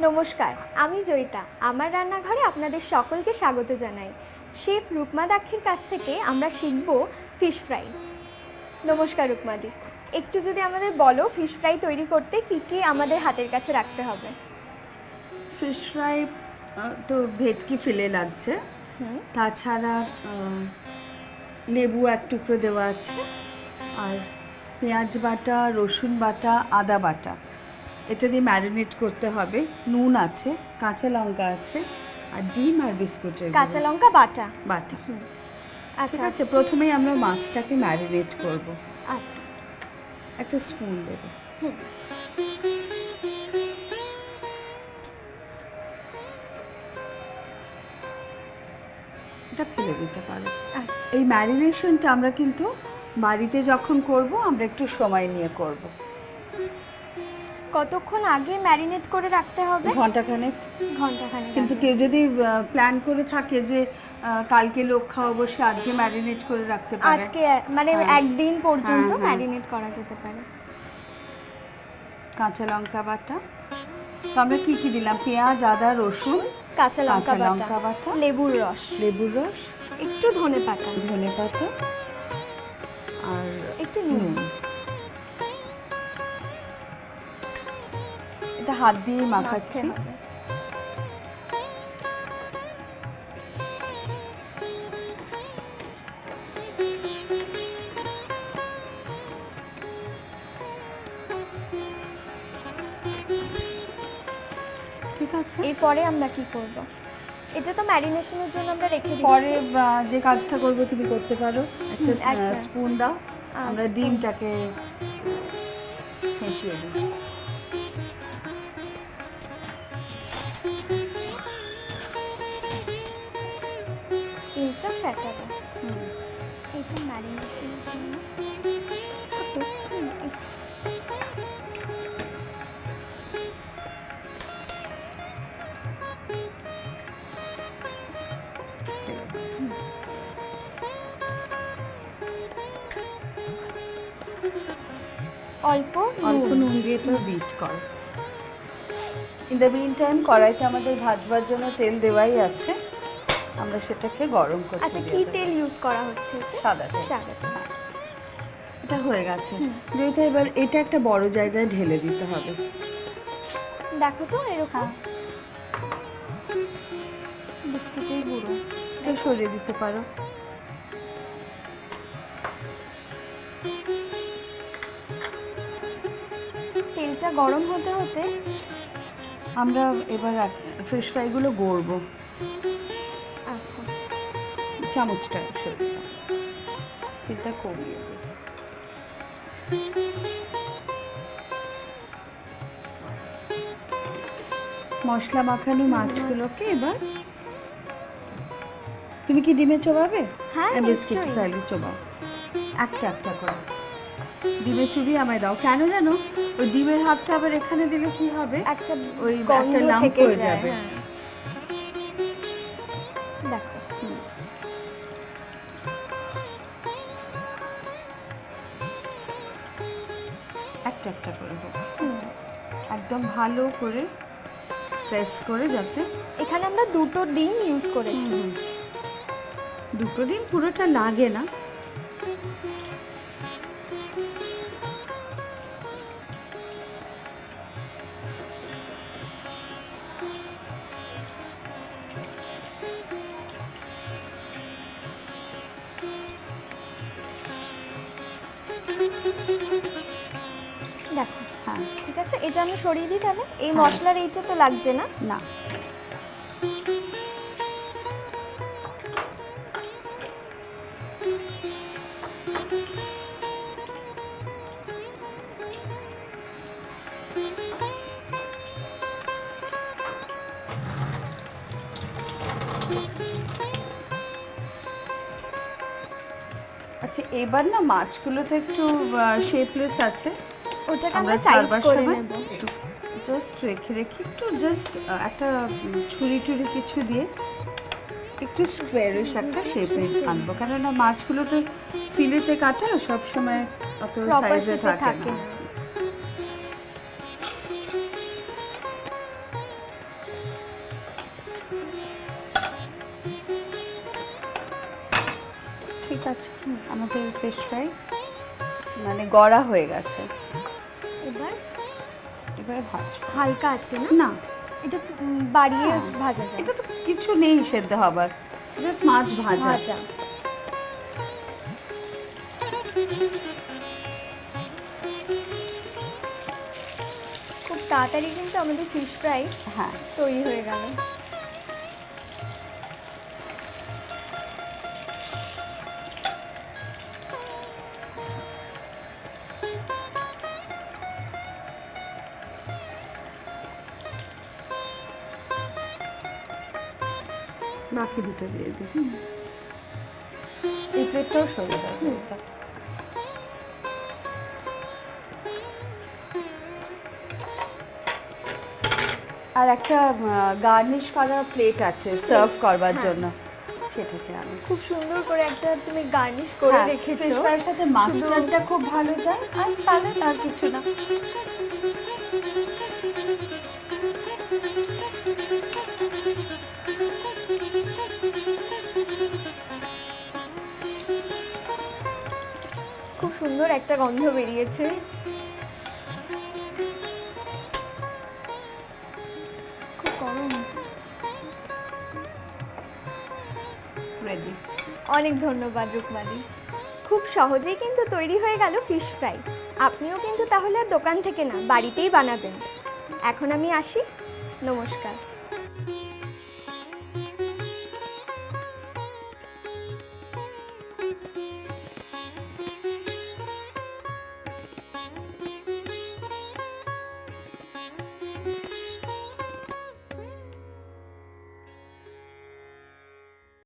নমস্কার, আমি জয়িতা। আমার রান্নাঘরে আপনাদের সকলকে স্বাগত জানাই। শেফ রুকমা দাক্ষির কাছ থেকে আমরা শিখব ফিশ ফ্রাই। নমস্কার রুকমাদি, একটু যদি আমাদের বলো ফিশ ফ্রাই তৈরি করতে কি কি আমাদের হাতের কাছে রাখতে হবে? ফিশ ফ্রাই তো ভেটকি ফিলে লাগছে, তাছাড়া লেবু এক টুকরো দেওয়া আছে, আর পেঁয়াজ বাটা, রসুন বাটা, আদা বাটা, এটা দিয়ে ম্যারিনেট করতে হবে। নুন আছে, কাঁচা লঙ্কা আছে, আর ডিম আর বিস্কুটের কাঁচা লঙ্কা বাটা। বাটা। আচ্ছা ঠিক আছে, প্রথমেই আমরা মাছটাকে ম্যারিনেট করব। আচ্ছা, একটা স্পুন দেব। এটা ফেলে দিতে পারো। আচ্ছা, এই ম্যারিনেশনটা আমরা কিন্তু বাড়িতে যখন করব আমরা একটু সময় নিয়ে করব। কতক্ষণ আগে ম্যারিনেট করে রাখতে হবে? ঘন্টাখানেক। ঘন্টাখানেক। কিন্তু কেউ যদি প্ল্যান করে থাকে যে কালকে লোক খাওয়াবো, সে আজকে ম্যারিনেট করে রাখতে পারে। আজকে মানে একদিন পর্যন্ত ম্যারিনেট করা যেতে পারে। কাঁচা লঙ্কা বাটা, তো আমরা কি কি দিলাম? পেঁয়াজ, আদা, রসুন, কাঁচা লঙ্কা বাটা, লেবুর রস, একটু ধনে পাতা, আর একটু নুন। এটা হাত দিয়ে মাখাচ্ছি। ঠিক আছে, এরপরে আমরা কি করব? এটা তো ম্যারিনেশনের জন্য আমরা রেখে দিচ্ছি। পরে যে কাজটা করব তুমি করতে পারো। একটা স্পুন দাও, আমরা স্পুন। ডিমটাকে ফেটিয়ে দিই। ডিমটা ফেটাবো। এটা ম্যারিনেশনের জন্য। অল্প নুন দিয়ে এটা বিট করো। ইন দ্য মিন টাইম কড়াইতে আমাদের ভাজবার জন্য তেল দেওয়াই আছে, আমরা সেটাকে গরম করতে আচ্ছা, দিয়ে কি দেব। তেল ইউজ করা হচ্ছে? সাদা তেল। সাদা তেল। এটা হয়ে গেছে, যেটা এবার এটা একটা বড় জায়গায় ঢেলে দিতে হবে। দেখো তো এরকম বিস্কিটের গুঁড়ো এটা সরিয়ে দিতে পারো। তেলটা গরম হতে হতে আমরা এবার ফিশ ফ্রাইগুলো গড়বো। আচ্ছা, চামচটা সরিয়ে দাও, তেলটা কমিয়ে দিই। মশলা মাখানো মাছগুলোকে এবার তুমি কি ডিমে চোবাবে? হ্যাঁ, বিস্কুট নিশ্চয়ই। তাহলে চোবাও, একটা একটা করে ডিমে চুবিয়ে আমায় দাও। কেন জানো, ওই ডিমের হাতটা আবার এখানে দিলে কি হবে, একটা ওই গন্ধ একটা লাম্প থেকে হয়ে যায়, যাবে। হ্যাঁ। দেখো একটা একটা করে দেবো, একদম ভালো করে প্রেস করে, যাতে এখানে আমরা দুটো ডিম ইউজ করেছি। দুটো ডিম পুরোটা লাগে না। দেখো, হ্যাঁ, ঠিক আছে, এটা আমি সরিয়ে দিই তাহলে। এই মশলার এইটা তো লাগছে না। না, আচ্ছা এবার না মাছগুলো তো একটু শেপলেস আছে, ওটাকে আমরা সাইজ করে নেব। জাস্ট রেখে একটু জাস্ট একটা ছুরি টুরি কিছু দিয়ে একটু স্কোয়ারিশ একটা শেপে আনবো, কেননা মাছগুলো তো ফিলেতে কাটা, সব সময় অত সাইজে থাকে না। ঠিক আছে, আমাদের ফিশ ফ্রাই মানে গড়া হয়ে গেছে। এবার এবারে ভাজবো। হালকা আছে না? না, এটা বাড়িয়ে হ্যাঁ, ভাজা যায়। এটা তো কিছু নেই সেদ্ধ হবার, জাস্ট মাছ ভাজা। ভাজা। খুব তাড়াতাড়ি কিন্তু আমাদের ফিশ ফ্রাই হ্যাঁ, তৈরি হয়ে গেল। বাকি দুটো দিয়ে দিই। এই প্লেটটাও সরিয়ে দাও প্লেটটা। আর একটা গার্নিশ করা প্লেট আছে সার্ভ করবার হ্যাঁ। জন্য, সেটাকে আমি খুব সুন্দর করে একটা তুমি গার্নিশ করে রেখেছো। ফিশ ফ্রাইয়ের সাথে মাস্টার্ডটা খুব ভালো যায়, আর স্যালাড আর কিছু না। খুব সুন্দর একটা গন্ধ বেরিয়েছে। খুব গরম। রেডি। অনেক ধন্যবাদ রুকমাদি। খুব সহজেই কিন্তু তৈরি হয়ে গেল ফিশ ফ্রাই। আপনিও কিন্তু তাহলে আর দোকান থেকে না, বাড়িতেই বানাবেন। এখন আমি আসি, নমস্কার।